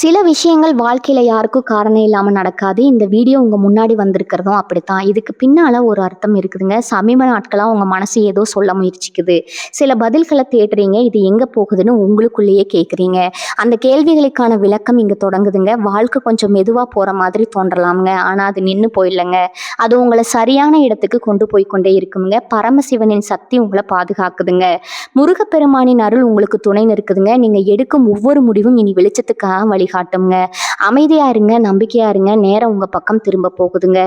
சில விஷயங்கள் வாழ்க்கையில யாருக்கும் காரணம் இல்லாம நடக்காது. இந்த வீடியோ உங்க முன்னாடி வந்திருக்கிறதும் அப்படித்தான். இதுக்கு பின்னால ஒரு அர்த்தம் இருக்குதுங்க. சமீப நாட்களா உங்க மனசு ஏதோ சொல்ல முயற்சிக்குது. சில பதில்கள தேடுறீங்க. இது எங்க போகுதுன்னு உங்களுக்குள்ளேயே கேட்குறீங்க. அந்த கேள்விகளுக்கான விளக்கம் இங்க தொடங்குதுங்க. வாழ்க்கை கொஞ்சம் மெதுவா போற மாதிரி தோன்றலாம்ங்க. ஆனா அது நின்னு போயில்லங்க. அது உங்கள சரியான இடத்துக்கு கொண்டு போய் கொண்டே இருக்குங்க. பரமசிவனின் சக்தி உங்கள பாதுகாக்குதுங்க. முருகப்பெருமானின் அருள் உங்களுக்கு துணை நிற்குதுங்க. நீங்க எடுக்கும் ஒவ்வொரு முடிவும் இனி வெளிச்சத்துக்காக வழிகாட்டுங்க. அமைதியா இருங்க, நம்பிக்கையா இருங்க. நேரம் உங்க பக்கம் திரும்ப போகுதுங்க.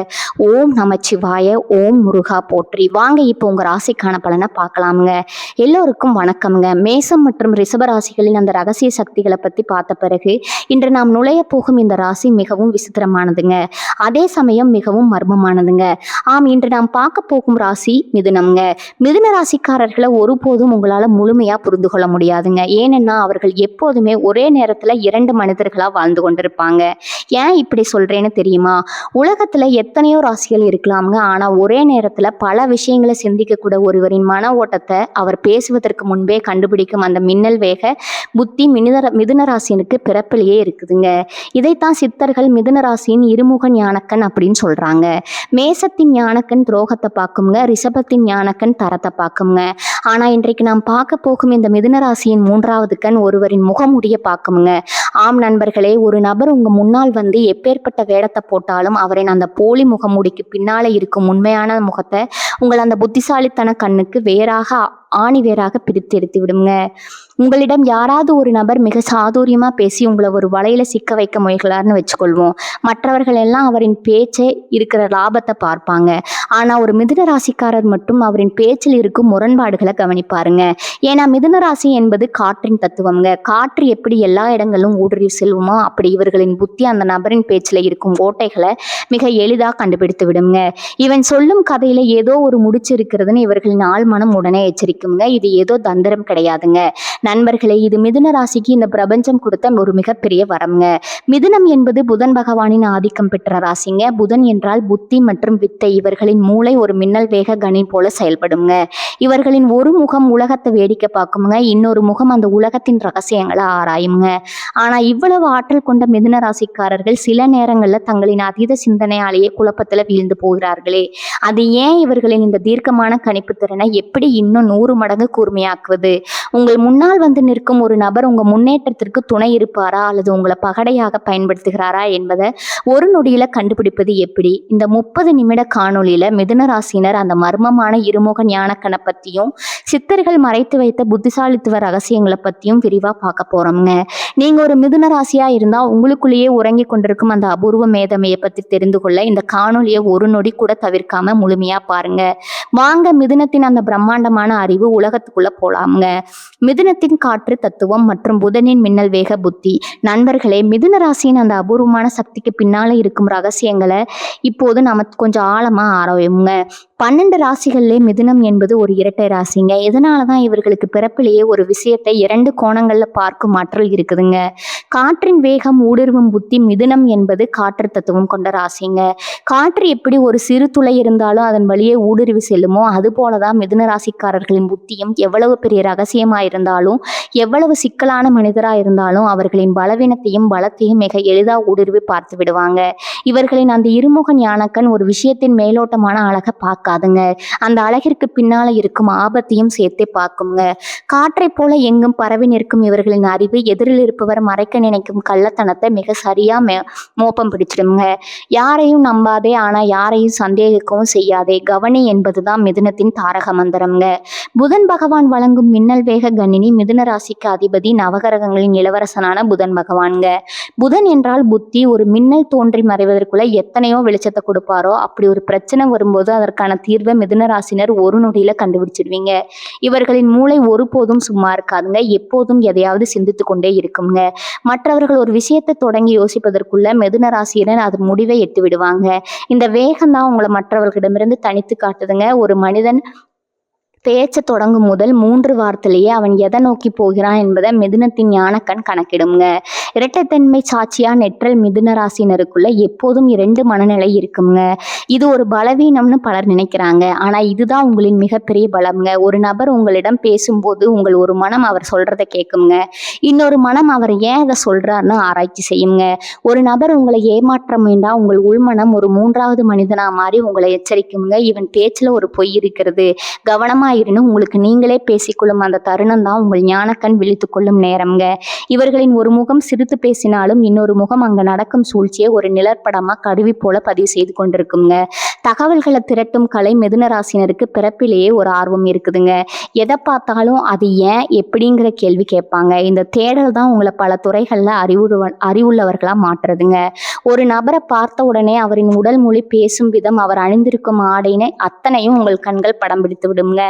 ஓம் நமச்சிவாய, ஓம் முருகா போற்றி. வாங்க இப்போ உங்க ராசிக்கான பலனை பார்க்கலாமுங்க. எல்லோருக்கும் வணக்கம்ங்க. மேசம் மற்றும் ரிஷப ராசிகளின் அந்த ரகசிய சக்திகளை பத்தி பார்த்த பிறகு இன்று நாம் நுழைய போகும் இந்த ராசி மிகவும் விசித்திரமானதுங்க. அதே சமயம் மிகவும் மர்மமானதுங்க. ஆம், இன்று நாம் பார்க்க போகும் ராசி மிதுனம்ங்க. மிதுன ராசிக்காரர்களை ஒருபோதும் உங்களால முழுமையா புரிந்து கொள்ள முடியாதுங்க. ஏனென்னா அவர்கள் எப்போதுமே ஒரே நேரத்துல இரண்டு மனிதர்களா வாழ்ந்து கொண்டிருப்பாங்க. ஏன் இப்படி சொல்றேன்னு தெரியுமா? உலகத்துல எத்தனையோ ராசிகள் இருக்கலாம்ங்க. ஆனா ஒரே நேரத்துல பல விஷயங்களை சிந்திக்க கூட ஒருவரின் மன ஓட்டத்தை அவர் பேசுவதற்கு முன்பே கண்டுபிடிக்கும் அந்த மின்னல் வேக புத்தி மிதுன ராசினுக்கு பிறப்பிலேயே இருக்குதுங்க. இதைத்தான் சித்தர்கள் மிதுன ராசியின் இருமுக ஞானக்கண் அப்படின்னு சொல்றாங்க. மேசத்தின் ஞானக்கண் துரோகத்தை பார்க்குங்க, ரிஷபத்தின் ஞானக்கண் தரத்தை பார்க்குங்க. ஆனா இன்றைக்கு நாம் பார்க்க போகும் இந்த மிதுன ராசியின் மூன்றாவது கண் ஒருவரின் முகமுடிய பார்க்குங்க. ஆம் நண்பர்களே, ஒரு நபர் உங்க முன்னால் வந்து எப்பேற்பட்ட வேடத்தை போட்டாலும் அவரின் அந்த போலி முகமூடிக்கு பின்னால இருக்கும் உண்மையான முகத்தை உங்கள் அந்த புத்திசாலித்தன கண்ணுக்கு ஆணி வேறாக பிரித்து எடுத்து விடுங்க. உங்களிடம் யாராவது ஒரு நபர் மிக சாதுரியமா பேசி உங்களை ஒரு வலையில சிக்க வைக்க முயல்கிறார்னு வச்சுக்கொள்வோம். மற்றவர்கள் எல்லாம் அவரின் பேச்சை இருக்கிற லாபத்தை பார்ப்பாங்க. ஆனா ஒரு மிதுன ராசிக்காரர் மட்டும் அவரின் பேச்சில் இருக்கும் முரண்பாடுகளை கவனிப்பாருங்க. ஏன்னா மிதுன ராசி என்பது காற்றின் தத்துவம்ங்க. காற்று எப்படி எல்லா இடங்களும் ஊடுருவி செல்வோமோ அப்படி இவர்களின் புத்தி அந்த நபரின் பேச்சில் இருக்கும் ஓட்டைகளை மிக எளிதாக கண்டுபிடித்து விடுங்க. இவன் சொல்லும் கதையில ஏதோ ஒரு முடிச்சு இருக்கிறதுன்னு இவர்களின் ஆழ்மனம் உடனே எச்சரிக்குங்க. இது ஏதோ தந்திரம் கிடையாதுங்க. நண்பர்களே, இது மிதுன ராசிக்கு இந்த பிரபஞ்சம் கொடுத்த ஒரு மிகப்பெரிய வரம்ங்க. மிதுனம் என்பது புதன் பகவானின் ஆதிக்கம் பெற்ற ராசிங்க. புதன் என்றால் புத்தி மற்றும் வித்தை. இவர்களின் மூளை ஒரு மின்னல் வேக கணி போல செயல்படுங்க. இவர்களின் ஒரு முகம் உலகத்தை வேடிக்கை பார்க்குங்க, இன்னொரு முகம் அந்த உலகத்தின் ரகசியங்களை ஆராயுங்க. ஆனா இவ்வளவு ஆற்றல் கொண்ட மிதுன ராசிக்காரர்கள் சில நேரங்கள்ல தங்களின் அதீத சிந்தனையாலேயே குழப்பத்துல வீழ்ந்து போகிறார்களே. அது ஏன் இவர்களின் இந்த தீர்க்கமான கணிப்பு திறனை எப்படி இன்னும் 100 மடங்கு கூர்மையாக்குவது? உங்கள் முன்னால் வந்து நிற்கும் ஒரு நபர் உங்க முன்னேற்றத்திற்கு துணை இருப்பாரா அல்லது உங்களை பகடையாக பயன்படுத்துகிறாரா என்பதை ஒரு நொடியில கண்டுபிடிப்பது எப்படி? இந்த 30 நிமிட காணொளியில மிதுன ராசினர் அந்த மர்மமான இருமுக ஞானக்கணை பத்தியும் சித்தர்கள் மறைத்து வைத்த புத்திசாலித்துவ ரகசியங்களை பத்தியும் விரிவா பார்க்க போறோம்ங்க. நீங்க ஒரு மிதுன ராசியா இருந்தா உங்களுக்குள்ளேயே உறங்கி கொண்டிருக்கும் அந்த அபூர்வ மேதமையை பத்தி தெரிந்து கொள்ள இந்த காணொளியை ஒரு நொடி கூட தவிர்க்காம முழுமையா பாருங்க. வாங்க மிதுனத்தின் அந்த பிரம்மாண்டமான அறிவு உலகத்துக்குள்ள போலாம்ங்க. மிதுனத்தின் காற்று தத்துவம் மற்றும் புதனின் மின்னல் வேக புத்தி. நண்பர்களே, மிதுன ராசியின் அந்த அபூர்வமான சக்திக்கு பின்னால இருக்கும் ரகசியங்களை இப்போது நம்ம கொஞ்சம் ஆழமா ஆராயுங்க. 12 ராசிகள்லே மிதுனம் என்பது ஒரு இரட்டை ராசிங்க. இதனாலதான் இவர்களுக்கு பிறப்பிலேயே ஒரு விஷயத்தை 2 கோணங்கள்ல பார்க்கும் ஆற்றல் இருக்குதுங்க. காற்றின் வேகம் ஊடுருவும் புத்தி. மிதுனம் என்பது காற்று தத்துவம் கொண்ட ராசிங்க. காற்று எப்படி ஒரு சிறு துளை இருந்தாலும் அதன் வழியே ஊடுருவி செல்லுமோ அது போலதான் மிதுன ராசிக்காரர்களின் புத்தியும் எவ்வளவு பெரிய ரகசியமா இருந்தாலும் எவ்வளவு சிக்கலான மனிதரா இருந்தாலும் அவர்களின் பலவீனத்தையும் பலத்தையும் மிக எளிதா ஊடுருவி பார்த்து விடுவாங்க. இவர்களின் அந்த இருமுக ஞானக்கண் ஒரு விஷயத்தின் மேலோட்டமான அழகை பார்க்காதுங்க, அந்த அழகிற்கு பின்னால இருக்கும் ஆபத்தையும் சேர்த்தே பார்க்குங்க. காற்றை போல எங்கும் பரவி நிற்கும் இவர்களின் அறிவு எதிரில் இருப்பவர் மறைக்க நினைக்கும் கள்ளத்தனத்தை மிக சரியா மோப்பம் பிடிச்சிடுங்க. யாரையும் நம்பாதே, ஆனா யாரையும் சந்தேகிக்கவும் செய்யாதே. கவனி என்பதுதான் மிதுனத்தின் தாரக மந்திரம்ங்க. புதன் பகவான் வழங்கும் மின்னல் வேக கணினி. மிதுன ராசிக்கு அதிபதி நவகிரகங்களின் இளவரசனான புதன் பகவான்ங்க. புதன் என்றால் புத்தி. ஒரு மின்னல் தோன்றி மறைவதற்குள்ள எத்தனையோ வெளிச்சத்தை கொடுப்பாரோ அப்படி ஒரு பிரச்சனை வரும்போது அதற்கான தீர்வை மிதுன ராசினர் ஒரு நொடியில கண்டுபிடிச்சிடுவீங்க. இவர்களின் மூளை ஒருபோதும் சும்மா இருக்காதுங்க. எப்போதும் எதையாவது சிந்தித்து கொண்டே இருக்குங்க. மற்றவர்கள் ஒரு விஷயத்தை தொடங்கி யோசிப்பதற்குள்ள மிதுன ராசியினர் அதன் முடிவை எட்டு விடுவாங்க. இந்த வேகம் தான் உங்களை மற்றவர்களிடமிருந்து தனித்து காட்டுதுங்க. ஒரு மனிதன் பேச்ச தொடங்கும் முதல் 3 வாரத்திலேயே அவன் எதை நோக்கி போகிறான் என்பதை மிதுனத்தின் ஞானக்கண் கணக்கிடுங்க. இரட்டைத்தன்மை சாட்சியா நெற்றல் மிதுன ராசினருக்குள்ள எப்போதும் 2 மனநிலை இருக்குங்க. இது ஒரு பலவீனம்னு பலர் நினைக்கிறாங்க. ஆனா இதுதான் உங்களின் மிகப்பெரிய பலம்ங்க. ஒரு நபர் உங்களிடம் பேசும்போது உங்கள் ஒரு மனம் அவர் சொல்றதை கேட்குங்க. இன்னொரு மனம் அவர் ஏன் அதை சொல்றாருன்னு ஆராய்ச்சி செய்யுங்க. ஒரு நபர் உங்களை ஏமாற்ற முயன்றா உங்கள் உள்மனம் ஒரு 3வது மனிதனா மாறி உங்களை எச்சரிக்குங்க. இவன் பேச்சுல ஒரு பொய் இருக்கிறது, கவனமா உங்களுக்கு நீங்களே பேசிக்கொள்ளும் அந்த தருணம் தான் உங்கள் ஞானக்கண் விழித்து கொள்ளும் நேரம்ங்க. இவர்களின் ஒரு முகம் சிரித்து பேசினாலும் இன்னொரு முகம் அங்க நடக்கும் சூழ்ச்சியை ஒரு நிழற்படமா கருவி போல பதிவு செய்து கொண்டிருக்குங்க. தகவல்களை திரட்டும் கலை மிதுன ராசினருக்கு பிறப்பிலேயே ஒரு ஆர்வம் இருக்குதுங்க. எதை பார்த்தாலும் அது ஏன் எப்படிங்கிற கேள்வி கேட்பாங்க. இந்த தேடல் தான் உங்களை பல துறைகள்ல அறிவுள்ளவர்களா மாற்றுறதுங்க. ஒரு நபரை பார்த்த உடனே அவரின் உடல் மொழி, பேசும் விதம், அவர் அணிந்திருக்கும் ஆடையினை அத்தனையும் உங்கள் கண்கள் படம் பிடித்து விடுங்க.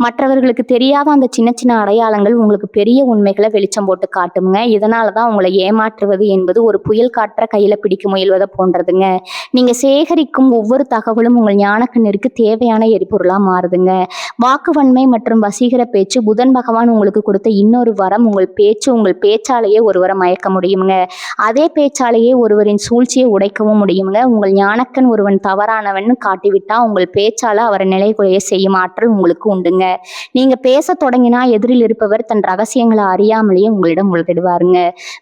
மற்றவர்களுக்கு தெரியாத அந்த சின்ன சின்ன அடையாளங்கள் உங்களுக்கு பெரிய உண்மைகளை வெளிச்சம் போட்டு காட்டுங்க. இதனாலதான் உங்களை ஏமாற்றுவது என்பது ஒரு புயல் காற்ற கையில பிடிக்க முயல்வதை போன்றதுங்க. நீங்க சேகரிக்கும் ஒவ்வொரு தகவலும் உங்கள் ஞானக்கண்ணிற்கு தேவையான எரிபொருளா மாறுதுங்க. வாக்குவன்மை மற்றும் வசீகர பேச்சு புதன் பகவான் உங்களுக்கு கொடுத்த இன்னொரு வரம். உங்கள் பேச்சாலேயே ஒருவரை மயக்க முடியுங்க. அதே பேச்சாலேயே ஒருவரின் சூழ்ச்சியை உடைக்கவும் முடியுங்க. உங்கள் ஞானக்கண் ஒருவன் தவறானவன் காட்டிவிட்டா உங்கள் பேச்சால அவரை நிலைகுலைய செய்யும் ஆற்றல் உங்களுக்கு உண்டுங்க. நீங்க பேச தொடங்கினா எதிரில் இருப்பவர் தன் ரகசியங்களை அறியாமலேயே உங்களிடம் உள்கிடுவாருங்க.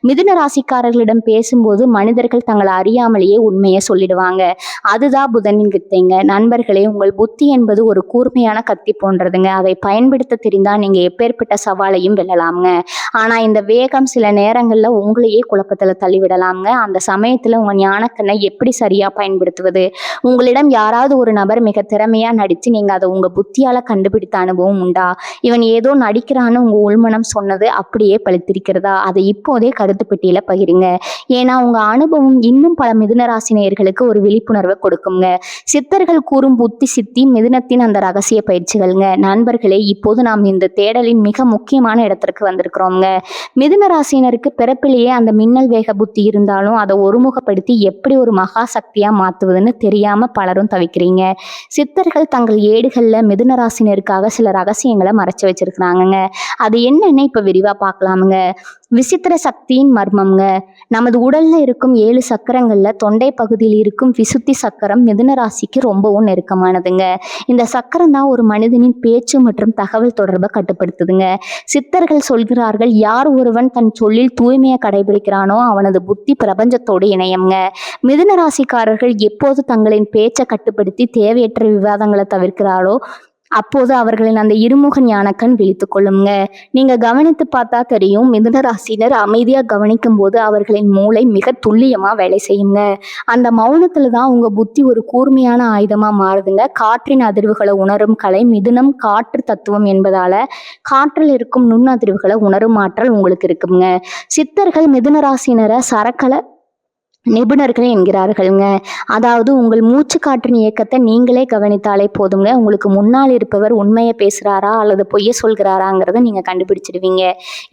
மிதுன ராசிக்காரர்களிடம் பேசும்போது மனிதர்கள் தங்களை அறியாமலேயே உண்மையை சொல்லிடுவாங்க. அதுதான் புதனின் வித்தைங்க. நண்பர்களே, உங்கள் புத்தி என்பது ஒரு கூர்மையான கத்தி போன்றதுங்க. அதை பயன்படுத்த தெரிந்தா நீங்க எப்பேற்பட்ட சவாலையும் வெல்லலாம்ங்க. ஆனா இந்த வேகம் சில நேரங்கள்ல உங்களையே குழப்பத்துல தள்ளிவிடலாம்ங்க. அந்த சமயத்துல உங்க ஞானக்கண்ணை எப்படி சரியா பயன்படுத்துவது? உங்களிடம் யாராவது ஒரு நபர் மிக திறமையா நடிச்சு நீங்க அதை உங்க புத்தியால கண்டுபிடித்த அனுபவம் உண்டா? இவன் ஏதோ நடிக்கிறான்னு உங்க உள்மனம் சொன்னது அப்படியே பழித்திருக்கிறதா? அதை இப்போதே கருத்து பெட்டியில பகிருங்க. ஏன்னா உங்க அனுபவம் இன்னும் பல மிதுன ராசி நேயர்களுக்கு ஒரு விழிப்புணர்வை கொடுக்குங்க. சித்தர்கள் கூறும் புத்தி சித்தி மிதுனத்தின் அந்த ரகசிய பயிற்சிகள்ங்க. நண்பர்களே, இப்போது நாம் இந்த தேடலின் மிக முக்கியமான இடத்திற்கு வந்திருக்கிறோங்க. மிதுன ராசினருக்கு பிறப்பிலேயே அந்த மின்னல் வேக புத்தி இருந்தாலும் அதை ஒருமுகப்படுத்தி எப்படி ஒரு மகா சக்தியா மாத்துவதுன்னு தெரியாம பலரும் தவிக்கிறீங்க. சித்தர்கள் தங்கள் ஏடுகள்ல மிதுன ராசினருக்காக சில ரகசியங்களை மறைச்சு வச்சிருக்கிறாங்கங்க. அது என்னன்னு இப்ப விரிவா பார்க்கலாமுங்க. விசித்திர சக்தியின் மர்மம்ங்க. நமது உடல்ல இருக்கும் 7 சக்கரங்கள்ல தொண்டை பகுதியில் இருக்கும் விசுத்தி சக்கரம் மிதுன ராசிக்கு ரொம்பவும் நெருக்கமானதுங்க. இந்த சக்கரம் தான் ஒரு மனிதனின் பேச்சு மற்றும் தகவல் தொடர்பை கட்டுப்படுத்துதுங்க. சித்தர்கள் சொல்கிறார்கள், யார் ஒருவன் தன் சொல்லில் தூய்மையை கடைபிடிக்கிறானோ அவனது புத்தி பிரபஞ்சத்தோடு இணையம்ங்க. மிதுன ராசிக்காரர்கள் எப்போது தங்களின் பேச்சை கட்டுப்படுத்தி தேவையற்ற விவாதங்களை தவிர்க்கிறாரோ அப்போது அவர்களின் அந்த இருமுக ஞானக்கண் விழித்து கொள்ளுங்க. நீங்க கவனித்து பார்த்தா தெரியும், மிதுன ராசினர் அமைதியா கவனிக்கும் போது அவர்களின் மூளை மிக துல்லியமா வேலை செய்யுங்க. அந்த மௌனத்துல தான் உங்க புத்தி ஒரு கூர்மையான ஆயுதமா மாறுதுங்க. காற்றின் அதிர்வுகளை உணரும் கலை மிதுனம் காற்று தத்துவம் என்பதால காற்றில் இருக்கும் நுண் அதிர்வுகளை உணரும் ஆற்றல் உங்களுக்கு இருக்குங்க. சித்தர்கள் மிதுன ராசினரை சரக்கலை நிபுணர்கள் என்கிறார்கள்ங்க. அதாவது உங்கள் மூச்சு காற்றின் இயக்கத்தை நீங்களே கவனித்தாலே போதுங்க. உங்களுக்கு முன்னால் இருப்பவர் உண்மையை பேசுறாரா அல்லது பொய்ய சொல்கிறாராங்கிறத நீங்க கண்டுபிடிச்சிடுவீங்க.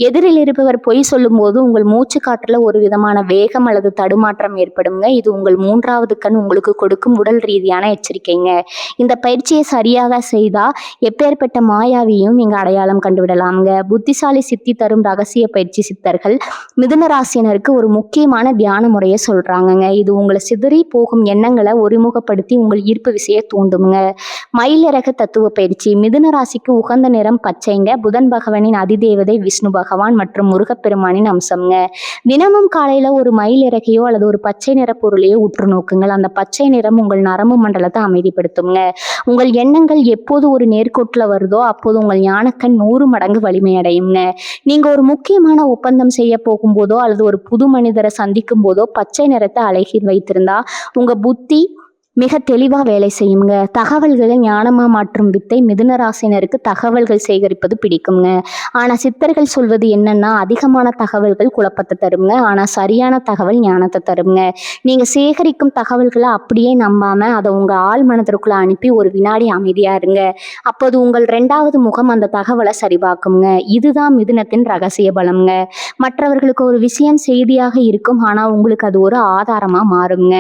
எதிரில் இருப்பவர் பொய் சொல்லும் போது உங்கள் மூச்சு காற்றுல ஒரு விதமான வேகம் அல்லது தடுமாற்றம் ஏற்படுங்க. இது உங்கள் 3வது கண் உங்களுக்கு கொடுக்கும் உடல் ரீதியான எச்சரிக்கைங்க. இந்த பயிற்சியை சரியாக செய்தா எப்பேற்பட்ட மாயாவியும் நீங்க அடையாளம் கண்டுவிடலாம்ங்க. புத்திசாலி சித்தி தரும் ரகசிய பயிற்சி சித்தர்கள் மிதுன ராசினருக்கு ஒரு முக்கியமான தியான முறையை சொல்றாங்கங்க. இது உங்களை சிதறி போகும் எண்ணங்களை ஒருமுகப்படுத்தி உங்கள் ஈர்ப்பு விசையை தூண்டுங்க. மயிலிறகு தத்துவ பயிற்சி. மிதுன ராசிக்கு உகந்த நிறம் பச்சைங்க. புதன் பகவானின் அதிதேவதை விஷ்ணு பகவான் மற்றும் முருகப்பெருமானின் அம்சம்ங்க. தினமும் காலையில ஒரு மயில் இறகையோ அல்லது ஒரு பச்சை நிற பொருளையோ உற்று நோக்குங்கள். அந்த பச்சை நிறம் உங்கள் நரம்பு மண்டலத்தை அமைதிப்படுத்துங்க. உங்கள் எண்ணங்கள் எப்போது ஒரு நேர்கோட்டுல வருதோ அப்போது உங்கள் ஞானக்கண் 100 மடங்கு வலிமை அடையுங்க. நீங்க ஒரு முக்கியமான ஒப்பந்தம் செய்ய போகும்போதோ அல்லது ஒரு புது மனிதரை சந்திக்கும் போதோ பச்சை நிறத்தை அழகில் வைத்திருந்தா உங்க புத்தி மிக தெளிவா வேலை செய்யுங்க. தகவல்களை ஞானமா மாற்றும் வித்தை மிதுன ராசினருக்கு தகவல்கள் சேகரிப்பது பிடிக்குங்க. ஆனா சித்தர்கள் சொல்வது என்னன்னா, அதிகமான தகவல்கள் குழப்பத்தை தருங்க, ஆனா சரியான தகவல் ஞானத்தை தருங்க. நீங்க சேகரிக்கும் தகவல்களை அப்படியே நம்பாம அதை உங்க ஆள் மனதிற்குள்ள அனுப்பி ஒரு வினாடி அமைதியா இருங்க. அப்போது உங்கள் 2வது முகம் அந்த தகவலை சரிபார்க்குங்க. இதுதான் மிதுனத்தின் ரகசிய பலம்ங்க. மற்றவர்களுக்கு ஒரு விஷயம் செய்தியாக இருக்கும், ஆனா உங்களுக்கு அது ஒரு ஆதாரமா மாறுங்க.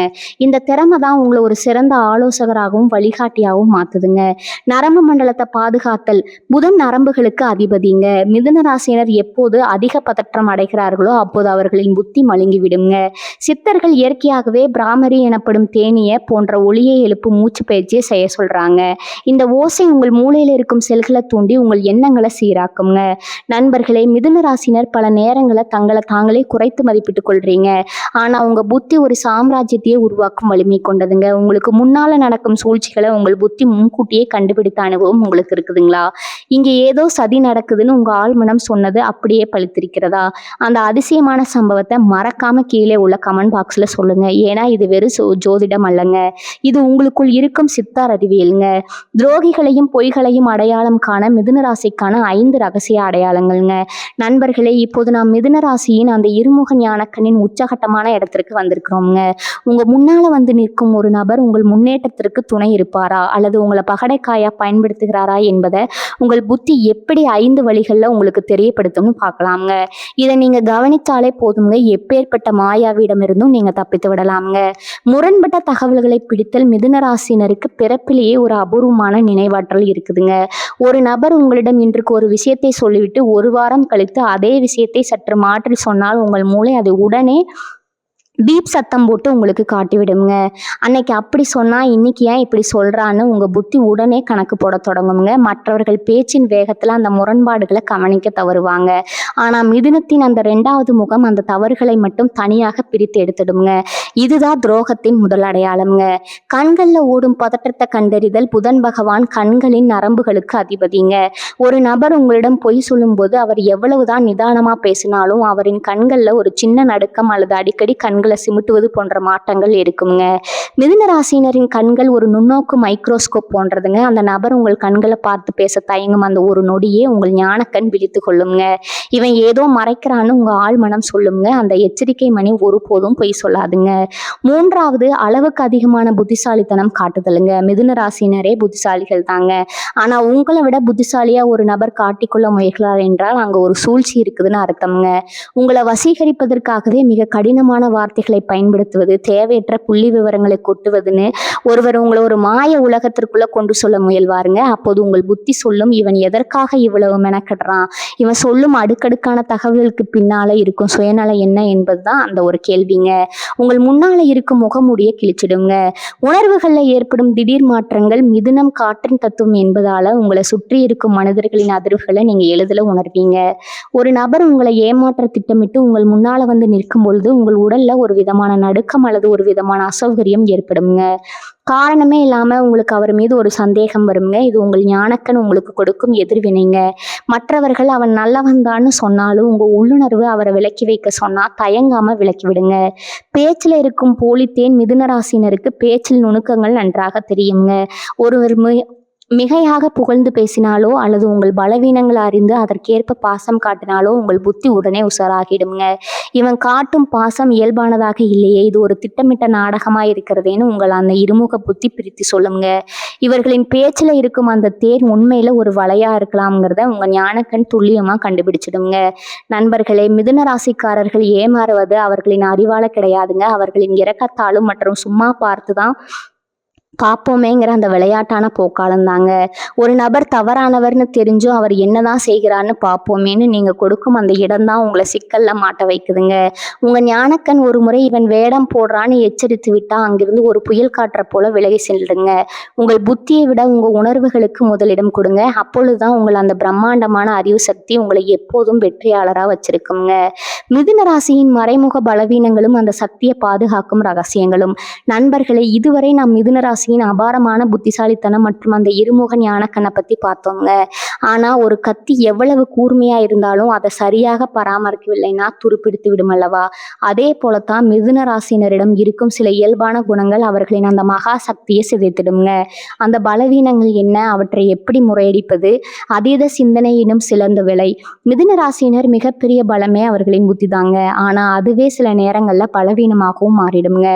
இந்த திறமை தான் உங்களை ஒரு சிறந்த ஆலோசகராகவும் வழிகாட்டியாகவும் மாத்துதுங்க. நரம்பு மண்டலத்தை பாதுகாத்தல். புதன் நரம்புகளுக்கு அதிபதிங்க. மிதுன ராசியினர் எப்போது அதிக பதற்றம் அடைகிறார்களோ அப்போது அவர்களின் புத்தி மழுங்கி விடுங்க. சித்தர்கள் இயற்கையாகவே பிராமரி எனப்படும் தேனிய போன்ற ஒளியை எழுப்பும் மூச்சு பயிற்சியை செய்ய சொல்றாங்க. இந்த ஓசை உங்கள் மூளையில இருக்கும் செல்களை தூண்டி உங்கள் எண்ணங்களை சீராக்குங்க. நண்பர்களே, மிதுன ராசினர் பல நேரங்களை தங்களை தாங்களே குறைத்து மதிப்பிட்டுக் கொள்றீங்க. ஆனா உங்க புத்தி ஒரு சாம்ராஜ்யத்தையே உருவாக்கும் வலிமை கொண்டதுங்க. உங்களுக்கு முன்னால நடக்கும் சூழ்ச்சிகளை உங்கள் புத்தி முன்கூட்டியே கண்டுபிடித்த அனுபவம் உங்களுக்கு இருக்குதுங்களா? இங்க ஏதோ சதி நடக்குதுன்னு உங்க ஆழ்மனம் சொன்னது அப்படியே பழித்திருக்கிறதா? அந்த அதிசயமான சம்பவத்தை மறக்காம கீழே உள்ள கமெண்ட் பாக்ஸ்ல சொல்லுங்க. ஏன்னா இது வெறும் ஜோதிடம் அல்லங்க, இது உங்களுக்குள் இருக்கும் சித்தார் அறிவியலுங்க. துரோகிகளையும் பொய்களையும் அடையாளம் காண மிதுன ராசிக்கான 5 ரகசிய அடையாளங்கள்ங்க. நண்பர்களே, இப்போது நாம் மிதுன ராசியின் அந்த இருமுக ஞானக்கண்ணின் உச்சகட்டமான இடத்திற்கு வந்திருக்கிறோம்ங்க. உங்க முன்னால வந்து நிற்கும் ஒரு நபர் உங்கள் முன்னேற்றத்திற்கு துணை இருப்பாரா அல்லது உங்களை பகடைக்காயா பயன்படுத்துகிறாரா என்பதை உங்கள் புத்தி எப்படி 5 வழிகளில் உங்களுக்கு தெரியப்படுத்தும்னு பார்க்கலாம்ங்க. இதை நீங்க கவனித்தாலே போதுங்க, எப்பேற்பட்ட மாயாவிடமிருந்தும் நீங்க தப்பித்து விடலாம்ங்க. முரண்பட்ட தகவல்களை பிடித்தல் மிதுன ராசினருக்கு பிறப்பிலேயே ஒரு அபூர்வமான நினைவாற்றல் இருக்குதுங்க. ஒரு நபர் உங்களிடம் இன்றைக்கு ஒரு விஷயத்தை சொல்லிவிட்டு ஒரு வாரம் கழித்து அதே விஷயத்தை சற்று மாற்றி சொன்னால் உங்கள் மூளை அதை உடனே பீப் சத்தம் போட்டு உங்களுக்கு காட்டி விடுங்க. அன்னைக்கு அப்படி சொன்னா இன்னைக்கு ஏன் இப்படி சொல்றான்னு உங்க புத்தி உடனே கணக்கு போட தொடங்குங்க. மற்றவர்கள் பேச்சின் வேகத்துல அந்த முரண்பாடுகளை கவனிக்க தவறுவாங்க. ஆனா மிதுனத்தின் அந்த 2வது முகம் அந்த தவறுகளை மட்டும் தனியாக பிரித்து எடுத்துடுங்க. இதுதான் துரோகத்தின் முதல் அடையாளம்ங்க. கண்கள்ல ஓடும் பதற்றத்தை கண்டறிதல். புதன் பகவான் கண்களின் நரம்புகளுக்கு அதிபதிங்க. ஒரு நபர் உங்களிடம் பொய் சொல்லும் போது அவர் எவ்வளவுதான் நிதானமா பேசினாலும் அவரின் கண்கள்ல ஒரு சின்ன நடுக்கம் அல்லது அடிக்கடி கண்களை சிமிட்டுவது போன்ற மாற்றங்கள் இருக்குங்க. மிதுன ராசியினரின் கண்கள் ஒரு நுண்ணோக்கு மைக்ரோஸ்கோப் போன்றதுங்க. அந்த நபர் உங்கள் கண்களை பார்த்து பேச தயங்கும் அந்த ஒரு நொடியே உங்கள் ஞானக்கண் விழித்து கொள்ளுங்க. இவன் ஏதோ மறைக்கிறான்னு உங்க ஆழ்மனம் சொல்லுங்க. அந்த எச்சரிக்கை மணி ஒருபோதும் பொய் சொல்லாதுங்க. 3வது, அளவுக்கு அதிகமான புத்திசாலித்தனம் காட்டுதலுங்க. மிதுன ராசியினரே புத்திசாலிகள் தாங்க. ஆனா உங்களை விட புத்திசாலியா ஒரு நபர் காட்டிக்கொள்ள முயல்கிறார் என்றால் அங்க ஒரு சூழ்ச்சி இருக்குதுன்னு அர்த்தம்ங்க. உங்களை வசீகரிப்பதற்காகவே மிக கடினமான வார்த்தைகளை பயன்படுத்துவது, தேவையற்ற புள்ளி விவரங்களை கொட்டுவதுன்னு ஒருவர் உங்களை ஒரு மாய உலகத்திற்குள்ள கொண்டு சொல்ல முயல்வாருங்க. அப்போது உங்கள் புத்தி சொல்லும், இவன் எதற்காக இவ்வளவு மெனக்கடுறான், இவன் சொல்லும் அடுக்கடுக்கான தகவல்களுக்கு பின்னால இருக்கும் சுயநலம் என்ன என்பதுதான் அந்த ஒரு கேள்விங்க. உங்கள் முன்னால இருக்கும் முகமூடியை கிழிச்சிடுங்க. உணர்வுகள்ல ஏற்படும் திடீர் மாற்றங்கள் மிதுனம் காற்றின் தத்துவம் என்பதால உங்களை சுற்றி இருக்கும் மனிதர்களின் அதிர்வுகளை நீங்க எளிதில் உணர்வீங்க. ஒரு நபர் உங்களை ஏமாற்ற திட்டமிட்டு உங்கள் முன்னால வந்து நிற்கும் பொழுது உங்கள் உடல்ல ஒரு விதமான நடுக்கம் அல்லது ஒரு விதமான அசௌகரியம் ஏற்படுங்க. காரணமே இல்லாம உங்களுக்கு அவர் மீது ஒரு சந்தேகம் வருங்க. இது உங்கள் ஞானக்கண் உங்களுக்கு கொடுக்கும் எதிர்வினைங்க. மற்றவர்கள் அவன் நல்லவன் தான்னு சொன்னாலும் உங்க உள்ளுணர்வு அவரை விலக்கி வைக்க சொன்னா தயங்காம விலக்கி விடுங்க. பேச்சில் இருக்கும் போலித்தேன் மிதுன ராசினருக்கு பேச்சில் நுணுக்கங்கள் நன்றாக தெரியுங்க. ஒருவர் மிகையாக புகழ்ந்து பேசினாலோ அல்லது உங்கள் பலவீனங்களை அறிந்து அதற்கேற்ப பாசம் காட்டினாலோ உங்கள் புத்தி உடனே உஷாராகிடுங்க. இவன் காட்டும் பாசம் இயல்பானதாக இல்லையே, இது ஒரு திட்டமிட்ட நாடகமா இருக்கிறதேன்னு உங்கள் அந்த இருமுக புத்தி பிரித்து சொல்லுங்க. இவர்களின் பேச்சில் இருக்கும் அந்த தேர் உண்மையில ஒரு வலையா இருக்கலாம்ங்கிறத உங்க ஞானக்கண் துல்லியமா கண்டுபிடிச்சிடுங்க. நண்பர்களே, மிதுன ராசிக்காரர்கள் ஏமாறுவது அவர்களின் அறிவால கிடையாதுங்க, அவர்களின் இரக்கத்தாலும் மற்றும் சும்மா பார்த்துதான் பார்ப்போமேங்கிற அந்த விளையாட்டான போக்காலம் தாங்க. ஒரு நபர் தவறானவர்னு தெரிஞ்சும் அவர் என்னதான் செய்கிறான்னு பார்ப்போமேன்னு நீங்க கொடுக்கும் அந்த இடம்தான் உங்களை சிக்கல்ல மாட்ட வைக்குதுங்க. உங்க ஞானக்கண் ஒரு முறை இவன் வேடம் போடுறான்னு எச்சரித்து விட்டா அங்கிருந்து ஒரு புயல் காற்ற போல விலகி செல்லுங்க. உங்கள் புத்தியை விட உங்க உணர்வுகளுக்கு முதலிடம் கொடுங்க. அப்பொழுதுதான் உங்கள் அந்த பிரம்மாண்டமான அறிவு சக்தி உங்களை எப்போதும் வெற்றியாளரா வச்சிருக்குங்க. மிதுன ராசியின் மறைமுக பலவீனங்களும் அந்த சக்தியை பாதுகாக்கும் ரகசியங்களும். நண்பர்களே, இதுவரை நாம் மிதுன ராசியின் அபாரமான புத்திசாலித்தனம் மற்றும் அந்த இருமுக ஞானக்கண்ணை பத்தி பார்த்தோங்க. ஆனா ஒரு கத்தி எவ்வளவு கூர்மையா இருந்தாலும் அதை சரியாக பராமரிக்கவில்லைன்னா துருப்பிடித்து விடும் அல்லவா? அதே போலத்தான் மிதுன ராசினரிடம் இருக்கும் சில இயல்பான குணங்கள் அவர்களின் அந்த மகா சக்தியை சிதைத்திடுங்க. அந்த பலவீனங்கள் என்ன, அவற்றை எப்படி முறையடிப்பது? அதீத சிந்தனை எனும் சிறந்த விலை. மிதுன ராசினர் மிகப்பெரிய பலமே அவர்களின் புத்தி தாங்க. ஆனா அதுவே சில நேரங்கள்ல பலவீனமாகவும் மாறிடுங்க.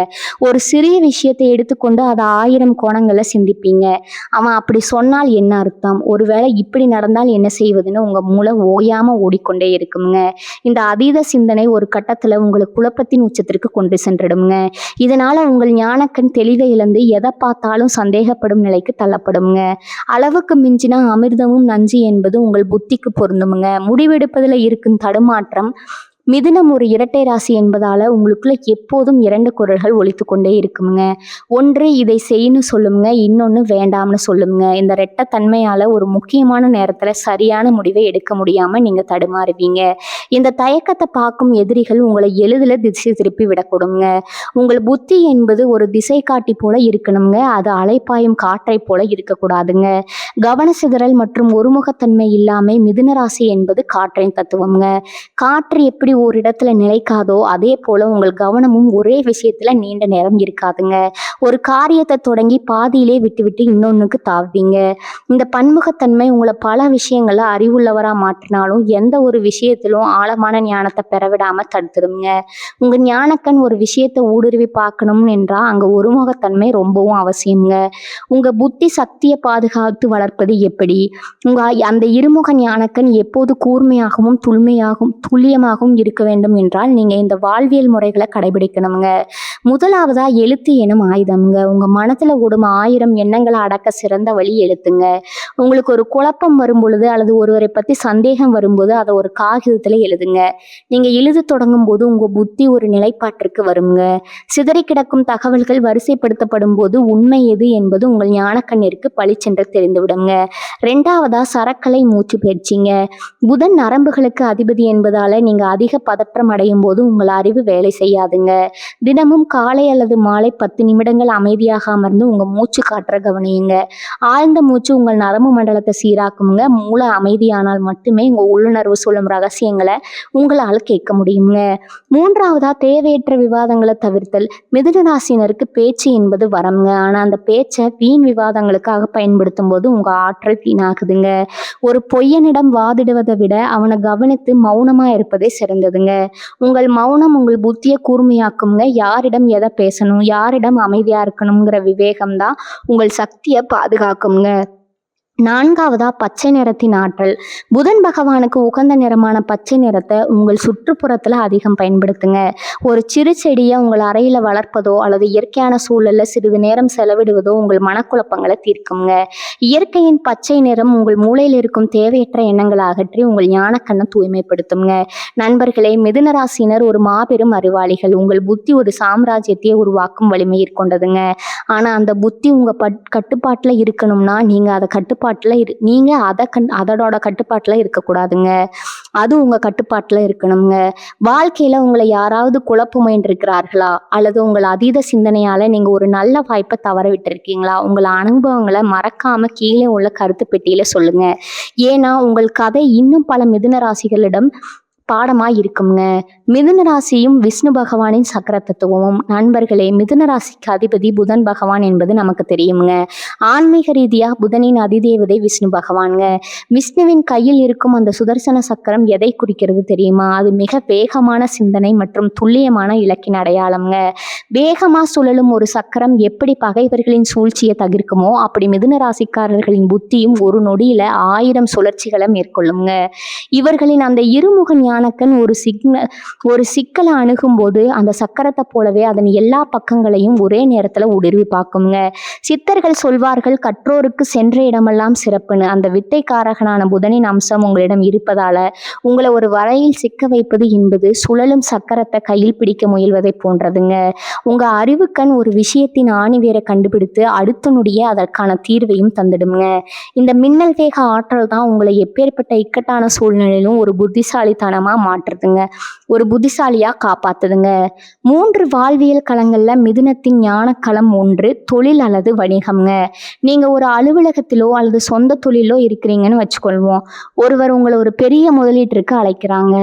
ஒரு சிறிய விஷயத்தை எடுத்துக்கொண்டு அதை 1000 கோணங்களை சிந்திப்பீங்க. அவன் அப்படி சொன்னால் என்ன அர்த்தம், ஒருவேளை இப்படி நடந்தால் என்ன செய்வதுன்னு உங்க மூளை ஓயாம ஓடிக்கொண்டே இருக்குங்க. இந்த அதீத சிந்தனை ஒரு கட்டத்துல உங்களை குழப்பத்தின் உச்சத்திற்கு கொண்டு சென்றுடுங்க. இதனால உங்கள் ஞானக்கண் தெளிவை இழந்து எதை பார்த்தாலும் சந்தேகப்படும் நிலைக்கு தள்ளப்படுங்க. அளவுக்கு மிஞ்சினா அமிர்தமும் நஞ்சு என்பது உங்கள் புத்திக்கு பொருந்துமுங்க. முடிவெடுப்பதில் இருக்கும் தடுமாற்றம். மிதுனம் ஒரு இரட்டை ராசி என்பதால உங்களுக்குள்ள எப்போதும் 2 குரல்கள் ஒலித்து கொண்டே இருக்குங்க. ஒன்று இதை செய்யணும்னு சொல்லுங்க, இன்னொன்று வேண்டாம்னு சொல்லுங்க. இந்த ரெட்டத்தன்மையால ஒரு முக்கியமான நேரத்துல சரியான முடிவை எடுக்க முடியாம நீங்க தடுமாறுவீங்க. இந்த தயக்கத்தை பார்க்கும் எதிரிகள் உங்களை எளிதில் திசை திருப்பி விடக்கூடுங்க. உங்கள் புத்தி என்பது ஒரு திசை காட்டி போல இருக்கணுங்க, அது அலைப்பாயும் காற்றை போல இருக்கக்கூடாதுங்க. கவன சிதறல் மற்றும் ஒருமுகத்தன்மை இல்லாம மிதுன ராசி என்பது காற்றின் தத்துவம்ங்க. காற்று எப்படி ஒரு இடத்துல நிலைக்காதோ அதே போல உங்கள் கவனமும் ஒரே விஷயத்துல நீண்ட நேரம் இருக்காதுங்க. ஒரு காரியத்தை தொடங்கி பாதியிலே விட்டுவிட்டு இன்னொன்னுக்கு தாவுவீங்க. இந்த பன்முகத்தன்மை உங்களை பல விஷயங்கள அறிவுள்ளவரா மாற்றினாலும் எந்த ஒரு விஷயத்திலும் ஆழமான ஞானத்தை பெறவிடாம தடுத்துடுங்க. உங்க ஞானக்கண் ஒரு விஷயத்தை ஊடுருவி பார்க்கணும் என்றா அங்க ஒருமுகத்தன்மை ரொம்பவும் அவசியம்ங்க. உங்க புத்தி சக்தியை பாதுகாத்து வளர்ப்பது எப்படி? உங்க அந்த இருமுக ஞானக்கண் எப்போது கூர்மையாகவும் துல்லியமாகவும் இருக்க வேண்டும் என்றால் நீங்க இந்த வாழ்வியல் முறைகளை கடைபிடிக்கணுங்க. முதலாவதா எழுத்து எனும் ஆயுதம்ங்க. உங்க மனத்துல ஓடும் 1000 எண்ணங்களை அடக்க சிறந்த வழி எழுத்துங்க. உங்களுக்கு ஒரு குழப்பம் வரும் பொழுது அல்லது ஒருவரை பத்தி சந்தேகம் வரும்போது அதை ஒரு காகிதத்துல எழுதுங்க. நீங்க எழுத தொடங்கும் போது உங்க புத்தி ஒரு நிலைப்பாட்டிற்கு வருங்க. சிதறி கிடக்கும் தகவல்கள் வரிசைப்படுத்தப்படும் போது உண்மை எது என்பது உங்கள் ஞானக்கண்ணிற்கு பளிச்சென்று தெரிந்துவிடுங்க. 2வதா சரக்கலை மூச்சு பயிற்சிங்க. புதன் நரம்புகளுக்கு அதிபதி என்பதால நீங்க அதிக பதற்றம் அடையும் போது உங்கள் அறிவு வேலை செய்யாதுங்க. தினமும் காலை அல்லது மாலை 10 நிமிடங்கள் அமைதியாக அமர்ந்து உங்க மூச்சு காற்ற கவனியுங்க. ஆழ்ந்த மூச்சு உங்கள் நரம்பு மண்டலத்தை சீராக்குங்க. மூளை அமைதியானால் மட்டுமே உங்க உள்ளுணர்வு சொல்லும் ரகசியங்களை உங்களால் கேட்க முடியுங்க. 3வதா தேவையற்ற விவாதங்களை தவிர்த்தல். மிதுன ராசினருக்கு பேச்சு என்பது வரம்ங்க. ஆனா அந்த பேச்சை வீண் விவாதங்களுக்காக பயன்படுத்தும் போது உங்க ஆற்றல் வீணாகுதுங்க. ஒரு பொய்யனிடம் வாதிடுவதை விட அவனை கவனித்து மௌனமா இருப்பதே சிறந்ததுங்க. உங்கள் மௌனம் உங்கள் புத்தியை கூர்மையாக்குங்க. யாரிடம் எதை பேசணும், யாரிடம் அமைதியா இருக்கணுங்கிற விவேகம் தான் உங்கள் சக்தியை பாதுகாக்குங்க. 4வதா பச்சை நிறத்தின் ஆற்றல். புதன் பகவானுக்கு உகந்த நிறமான பச்சை நிறத்தை உங்கள் சுற்றுப்புறத்துல அதிகம் பயன்படுத்துங்க. ஒரு சிறு செடியை உங்கள் அறையில வளர்ப்பதோ அல்லது இயற்கையான சூழல்ல சிறிது நேரம் செலவிடுவதோ உங்கள் மனக்குழப்பங்களை தீர்க்குங்க. இயற்கையின் பச்சை நிறம் உங்கள் மூளையில் இருக்கும் தேவையற்ற எண்ணங்களை அகற்றி உங்கள் ஞானக்கண்ணை தூய்மைப்படுத்துங்க. நண்பர்களே, மிதுன ராசினர் ஒரு மாபெரும் அறிவாளிகள். உங்கள் புத்தி ஒரு சாம்ராஜ்யத்தையே உருவாக்கும் வலிமை கொண்டதுங்க. ஆனா அந்த புத்தி உங்க கட்டுப்பாட்டுல இருக்கணும்னா நீங்க அதை நீங்க அதோட கட்டுப்பாட்டுல இருக்கக்கூடாதுங்க. அது உங்க கட்டுப்பாட்டுல இருக்கணுங்க. வாழ்க்கையில உங்களை யாராவது குழப்ப முயன்றிருக்கிறார்களா அல்லது உங்கள் அதீத சிந்தனையால நீங்க ஒரு நல்ல வாய்ப்பை தவற விட்டுருக்கீங்களா? உங்கள் அனுபவங்களை மறக்காம கீழே உள்ள கருத்து பெட்டியில சொல்லுங்க. ஏன்னா உங்கள் கதை இன்னும் பல மிதுன ராசிகளிடம் பாடமா இருக்குங்க. மிதுன ராசியும் விஷ்ணு பகவானின் சக்கர தத்துவமும். நண்பர்களே, மிதுன ராசிக்கு அதிபதி புதன் பகவான் என்பது நமக்கு தெரியுங்க. ஆன்மீக ரீதியா புதனின் அதிதேவதை விஷ்ணு பகவானுங்க. விஷ்ணுவின் கையில் இருக்கும் அந்த சுதர்சன சக்கரம் எதை குறிக்கிறது தெரியுமா? அது மிக வேகமான சிந்தனை மற்றும் துல்லியமான இலக்கின் அடையாளம்ங்க. வேகமா சுழலும் ஒரு சக்கரம் எப்படி பகைவர்களின் சூழ்ச்சியை தவிர்க்குமோ அப்படி மிதுன ராசிக்காரர்களின் புத்தியும் ஒரு நொடியில 1000 சுழற்சிகளை மேற்கொள்ளுங்க. இவர்களின் அந்த இருமுக ஞானக்கண் ஒரு சிக்கலை அணுகும் போது அந்த சக்கரத்தை போலவே அதன் எல்லா பக்கங்களையும் ஒரே நேரத்துல ஊடுருவி பார்க்குங்க. சித்தர்கள் சொல்வார்கள், கற்றோருக்கு சென்ற இடமெல்லாம் சிறப்புன்னு. அந்த வித்தைக்காரகனான புதனின் அம்சம் உங்களிடம் இருப்பதால உங்களை ஒரு வலையில் சிக்க வைப்பது என்பது சுழலும் சக்கரத்தை கையில் பிடிக்க முயல்வதை போன்றதுங்க. உங்க அறிவுக்கண் ஒரு விஷயத்தின் ஆணிவேரை கண்டுபிடித்து அடுத்த நொடியே அதற்கான தீர்வையும் தந்துடுங்க. இந்த மின்னல் வேக ஆற்றல் தான் உங்களை எப்பேற்பட்ட இக்கட்டான சூழ்நிலையிலும் ஒரு புத்திசாலித்தனமா மாற்றுதுங்க, ஒரு புத்திசாலியா காப்பாத்துதுங்க. 3 வாழ்வியல் களங்கள்ல மிதுனத்தின் ஞான களம் 1 தொழில் அல்லது வணிகம்ங்க. நீங்க ஒரு அலுவலகத்திலோ அல்லது சொந்த தொழிலோ இருக்கிறீங்கன்னு வச்சுக்கொள்வோம். ஒருவர் உங்களை ஒரு பெரிய முதலீட்டிற்கு அழைக்கிறாங்க.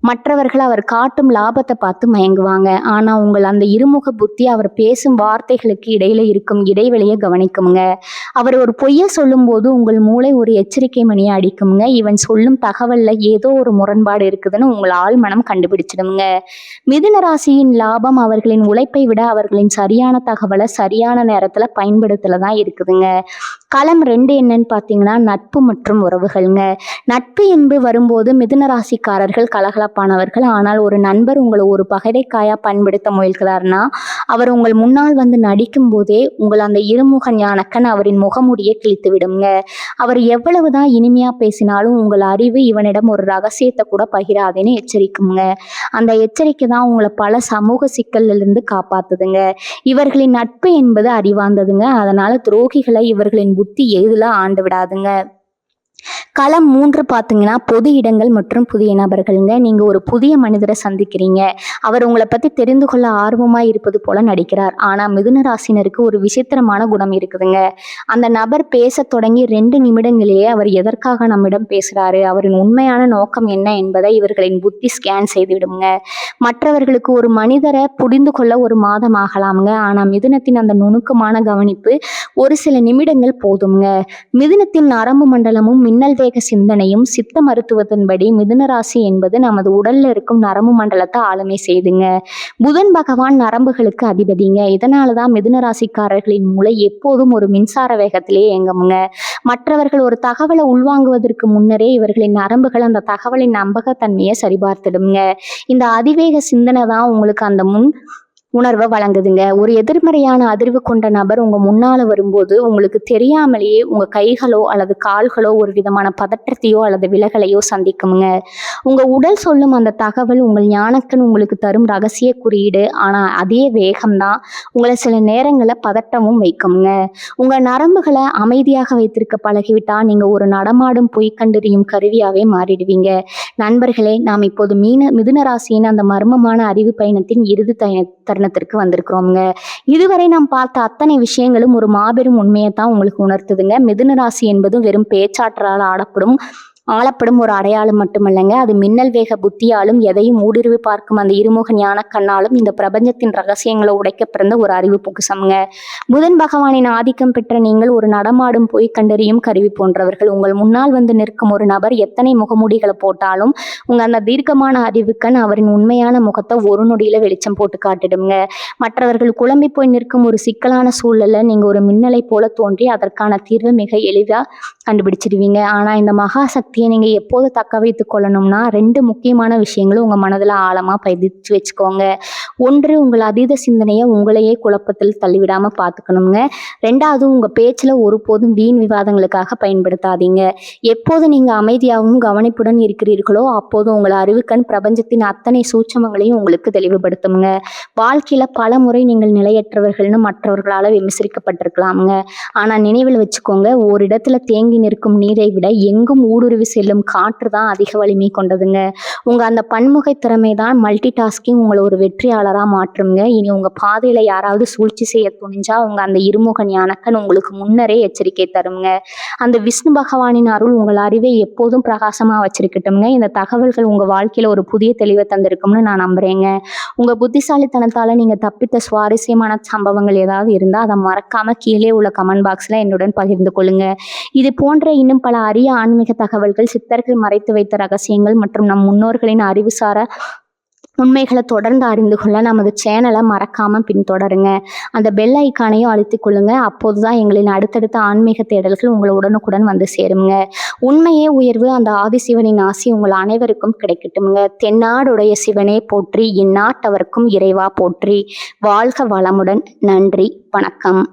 மற்றவர்கள் அவர் காட்டும் லாபத்தை பார்த்து மயங்குவாங்க. ஆனா உங்கள் அந்த இருமுக புத்தி அவர் பேசும் வார்த்தைகளுக்கு இடையில இருக்கும் இடைவெளியை கவனிக்குமுங்க. அவர் ஒரு பொய்யை சொல்லும் போது உங்கள் மூளை ஒரு எச்சரிக்கை மணியை அடிக்குமுங்க. இவன் சொல்லும் தகவல்ல ஏதோ ஒரு முரண்பாடு இருக்குதுன்னு உங்கள் ஆழ்மனம் கண்டுபிடிச்சிடுமுங்க. மிதுன ராசியின் லாபம் அவர்களின் உழைப்பை விட அவர்களின் சரியான தகவலை சரியான நேரத்துல பயன்படுத்தல தான் இருக்குதுங்க. களம் 2 என்னன்னு பார்த்தீங்கன்னா நட்பு மற்றும் உறவுகள்ங்க. நட்பு என்பது வரும்போது மிதுன ராசிக்காரர்கள் கலகலப்பானவர்கள். ஆனால் ஒரு நண்பர் உங்களை ஒரு பகடைக்காயா பயன்படுத்த முயல்கிறார்னா அவர் உங்கள் முன்னால் வந்து நடிக்கும் போதே உங்கள் அந்த இருமுக ஞானக்கன் அவரின் முகமுடியை கிழித்து விடுங்க. அவர் எவ்வளவுதான் இனிமையா பேசினாலும் உங்கள் அறிவு இவனிடம் ஒரு ரகசியத்தை கூட பகிராதேன்னு எச்சரிக்குங்க. அந்த எச்சரிக்கை தான் உங்களை பல சமூக சிக்கல்ல இருந்து காப்பாத்துதுங்க. இவர்களின் நட்பு என்பது அறிவார்ந்ததுங்க. அதனால துரோகிகளை இவர்களின் புத்தி எதுல ஆண்டு விடாதுங்க. களம் 3 பார்த்தீங்கன்னா பொது இடங்கள் மற்றும் புதிய நபர்களுங்க. நீங்க ஒரு புதிய மனிதரை சந்திக்கிறீங்க. அவர் உங்களை பத்தி தெரிந்து கொள்ள ஆர்வமா இருப்பது போல நடிக்கிறார். ஆனா மிதுன ராசினருக்கு ஒரு விசித்திரமான குணம் இருக்குதுங்க. அந்த நபர் பேச தொடங்கி 2 நிமிடங்களிலேயே அவர் எதற்காக நம்மிடம் பேசுறாரு, அவரின் உண்மையான நோக்கம் என்ன என்பதை இவர்களின் புத்தி ஸ்கேன் செய்து விடுங்க. மற்றவர்களுக்கு ஒரு மனிதரை புரிந்து கொள்ள ஒரு மாதம் ஆகலாமுங்க. ஆனா மிதுனத்தின் அந்த நுணுக்கமான கவனிப்பு ஒரு சில நிமிடங்கள் போதுங்க. மிதுனத்தின் நரம்பு மண்டலமும் மின்னல் வேக சிந்தனையும் சித்த மருத்துவத்தின்படி மிதுன ராசி என்பது நமது உடல்ல இருக்கும் நரம்பு மண்டலத்தை ஆளுமை செய்துங்க. புதன் பகவான் நரம்புகளுக்கு அதிபதிங்க. இதனாலதான் மிதுன ராசிக்காரர்களின் மூளை எப்போதும் ஒரு மின்சார வேகத்திலேயே இயங்குமுங்க. மற்றவர்கள் ஒரு தகவலை உள்வாங்குவதற்கு முன்னரே இவர்களின் நரம்புகள் அந்த தகவலின் நம்பகத்தன்மையை சரிபார்த்திடுங்க. இந்த அதிவேக சிந்தனை தான் உங்களுக்கு அந்த உணர்வை வழங்குதுங்க. ஒரு எதிர்மறையான அதிர்வு கொண்ட நபர் உங்க முன்னால வரும்போது உங்களுக்கு தெரியாமலேயே உங்க கைகளோ அல்லது கால்களோ ஒரு விதமான பதற்றத்தையோ அல்லது விலகலையோ சந்திக்குமுங்க. உங்க உடல் சொல்லும் அந்த தகவல் உங்கள் ஞானக்கன் உங்களுக்கு தரும் ரகசிய குறியீடு. ஆனா அதே வேகம்தான் உங்களை சில நேரங்களில் பதட்டமும் வைக்குமுங்க. உங்க நரம்புகளை அமைதியாக வைத்திருக்க பழகிவிட்டா நீங்க ஒரு நடமாடும் பொய் கண்டறியும் கருவியாவே மாறிடுவீங்க. நண்பர்களே, நாம் இப்போது மிதுன ராசியின் அந்த மர்மமான அறிவு பயணத்தின் இறுதி தருணத்திற்கு வந்திருக்கிறோம்ங்க. இதுவரை நாம் பார்த்த அத்தனை விஷயங்களும் ஒரு மாபெரும் உண்மையை தான் உங்களுக்கு உணர்த்துதுங்க. மிதுன ராசி என்பதும் வெறும் பேச்சாற்றால் ஆளப்படும் ஒரு அடையாளம் மட்டுமல்லங்க, அது மின்னல் வேக புத்தியாலும் எதையும் ஊடுருவி பார்க்கும் அந்த இருமுக ஞான கண்ணாலும் இந்த பிரபஞ்சத்தின் ரகசியங்களை உடைக்க பிறந்த ஒரு அறிவு பொக்குசம்ங்க. புதன் பகவானின் ஆதிக்கம் பெற்ற நீங்கள் ஒரு நடமாடும் பொய் கண்டறியும் கருவி போன்றவர்கள். உங்கள் முன்னால் வந்து நிற்கும் ஒரு நபர் எத்தனை முகமூடிகளை போட்டாலும் உங்க அந்த தீர்க்கமான அறிவுக்கண் அவரின் உண்மையான முகத்தை ஒரு நொடியில வெளிச்சம் போட்டு காட்டிடுங்க. மற்றவர்கள் குழம்பி போய் நிற்கும் ஒரு சிக்கலான சூழல்ல நீங்க ஒரு மின்னலை போல தோன்றி அதற்கான தீர்வை மிக எளிதா கண்டுபிடிச்சிடுவீங்க. ஆனா இந்த மகா சக்தியை நீங்க எப்போது தக்க வைத்துக் கொள்ளணும்னா 2 முக்கியமான விஷயங்களும் உங்க மனதுல ஆழமா பதிச்சு வச்சுக்கோங்க. ஒன்று, உங்கள் அதீத சிந்தனையை உங்களையே குழப்பத்தில் தள்ளிவிடாம பார்த்துக்கணுங்க. 2வது, உங்க பேச்சுல ஒருபோதும் வீண் விவாதங்களுக்காக பயன்படுத்தாதீங்க. எப்போது நீங்க அமைதியாகவும் கவனிப்புடன் இருக்கிறீர்களோ அப்போது உங்கள் அறிவுக்கண் பிரபஞ்சத்தின் அத்தனை சூட்சமங்களையும் உங்களுக்கு தெளிவுபடுத்துங்க. வாழ்க்கையில பல முறை நீங்கள் நிலையற்றவர்கள்னு மற்றவர்களால விமர்சிக்கப்பட்டிருக்கலாமுங்க. ஆனா நினைவில் வச்சுக்கோங்க, ஓரிடத்துல தேங்கி நிற்கும் நீரை விட எங்கும் ஊடுருவி செல்லும் காற்று தான் அதிக வலிமை கொண்டதுங்க. உங்க அந்த பன்முகை திறமை தான் மல்டி டாஸ்கிங் உங்களை ஒரு வெற்றியாளரா மாற்றுங்க. இனி உங்க பாதையில யாராவது சூழ்ச்சி செய்ய துணிஞ்சா உங்க அந்த இருமுக ஞானக்கன் உங்களுக்கு முன்னரே எச்சரிக்கை தருங்க. அந்த விஷ்ணு பகவானின் அருள் உங்கள் அறிவை எப்போதும் பிரகாசமா வச்சிருக்கட்டும்ங்க. இந்த தகவல்கள் உங்க வாழ்க்கையில ஒரு புதிய தெளிவை தந்திருக்கும்னு நான் நம்புறேங்க. உங்க புத்திசாலித்தனத்தால நீங்க தப்பித்த சுவாரஸ்யமான சம்பவங்கள் ஏதாவது இருந்தா அதை மறக்காம கீழே உள்ள கமெண்ட் பாக்ஸ்ல என்னுடன் பகிர்ந்து கொள்ளுங்க. இது போன்ற இன்னும் பல அரிய ஆன்மீக தகவல்கள், சித்தர்கள் மறைத்து வைத்த ரகசியங்கள் மற்றும் நம் முன்னோர்களின் அறிவுசார உண்மைகளை தொடர்ந்து அறிந்து கொள்ள நமது சேனலை மறக்காம பின்தொடருங்க. அந்த பெல் ஐக்கானையும் அழுத்திக் கொள்ளுங்க. அப்போதுதான் எங்களின் அடுத்தடுத்த ஆன்மீக தேடல்கள் உங்களை உடனுக்குடன் வந்து சேருங்க. உண்மையே உயர்வு, அந்த ஆதிசிவனின் ஆசி உங்கள் அனைவருக்கும் கிடைக்கட்டும்ங்க. தென்னாடுடைய சிவனே போற்றி, இந்நாட்டவர்க்கும் இறைவா போற்றி. வாழ்க வளமுடன். நன்றி, வணக்கம்.